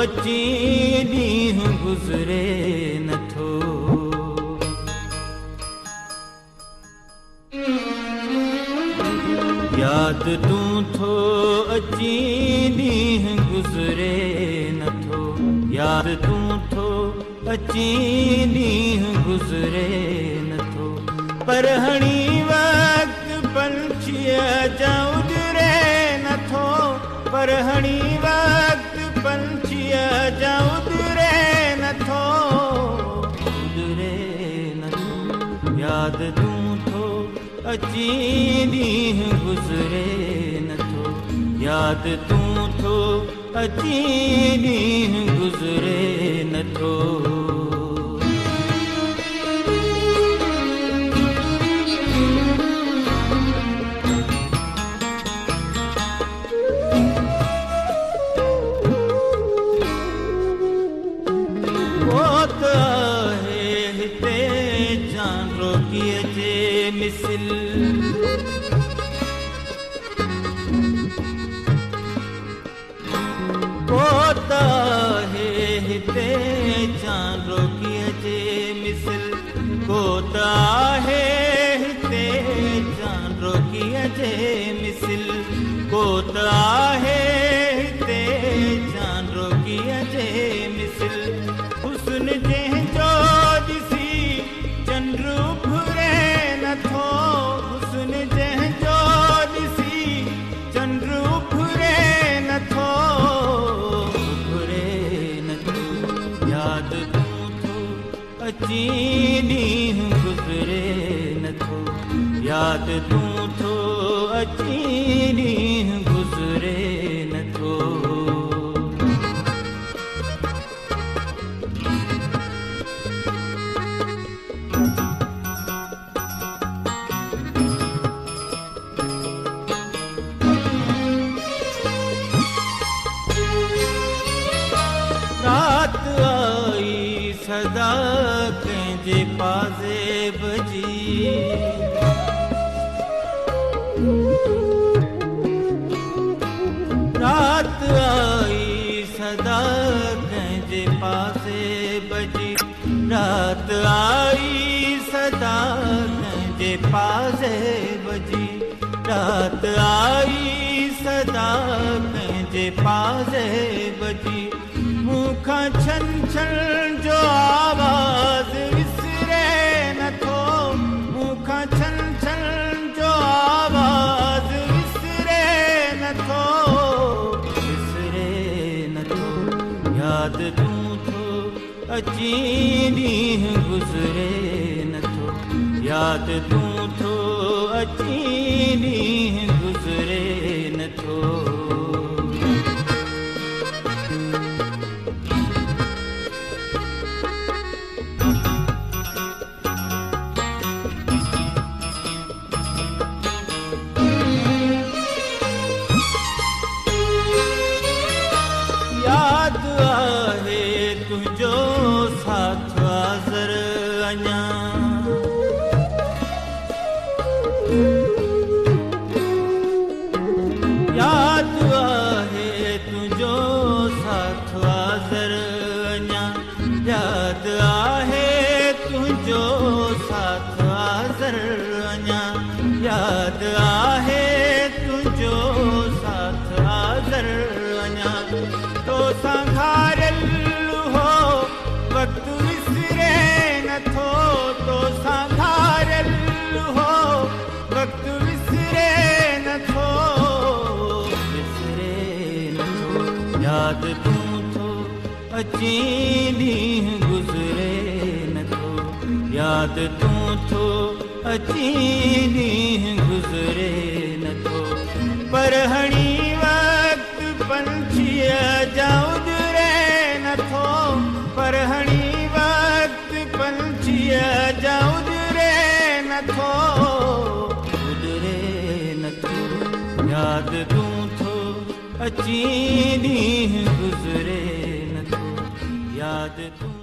अची ॾींहुं गुज़रे नथो। यादि तूं थो अची ॾींहुं गुज़रे नथो। यादि तूं थो अची ॾींहुं गुज़रे नथो। पर हणी वक़्तु पंछीअ जा उजरे नथो। पर हणी वक़्तु पंछीअ जा उजरे नथो। उजरे नथो। यादि तूं थो अची ॾींहुं गुज़रे नथो। यादि तूं थो अची ॾींहुं गुज़रे नथो। मिसिल कोता है हिते चांद रोकीअ जे मिसिल। कोता है हिते चांद रोकीअ जे मिसिल। कोता है हिते चांद रोकीअ जे मिसिल। हुस्न जंहिंजो ॾिसी चंड घुरे नथो। हुस्न जंहिंजो ॾिसी चंड घुरे नथो। घुरे नथो। यादि तूं थो अची ॾींहुं गुज़रे नथो। यादि तूं थो अची ॾींहुं गुज़रे नथो। रात आई सदा कंहिंजे पाज़े बजी। रात आई सदा कंहिंजे पासे बजी। रात आई सदा कंहिंजे पासे बजी। रात आई सदा कंहिंजे पासे बजी। मूंखां छन छन जो आवाज़ विसरे नथो। मूंखां छन छन जो आवाज़ विसरे नथो। विसरे नथो। यादि तूं थो अची ॾींहुं गुज़रे नथो। यादि तूं थो अची ॾींहुं गुज़रे नथो। यादि आहे तुंहिंजो साथ हाज़िर अञा। यादि आहे तुंहिंजो साथ हाज़िर अञा। यादि आहे तुंहिंजो साथ हाज़िर अञा। यादि आहे तुंहिंजो साथ हाज़िर अञा। तोसां घारियलु हो वक़्तु विसरे नथो। तोसां घारियलु हो वक़्तु विसरे नथो। विसरे नथो। यादि तूं थो अची ॾींहुं गुज़रे नथो। यादि तूं थो अची ॾींहुं गुज़रे नथो। पर हणी वक़्तु पंछीअ जा उजरे नथो। पर हणी वक़्तु पंछीअ जा उजरे नथो। उजरे नथो। यादि तूं थो अची ॾींहुं गुज़रे नथो। यादि तूं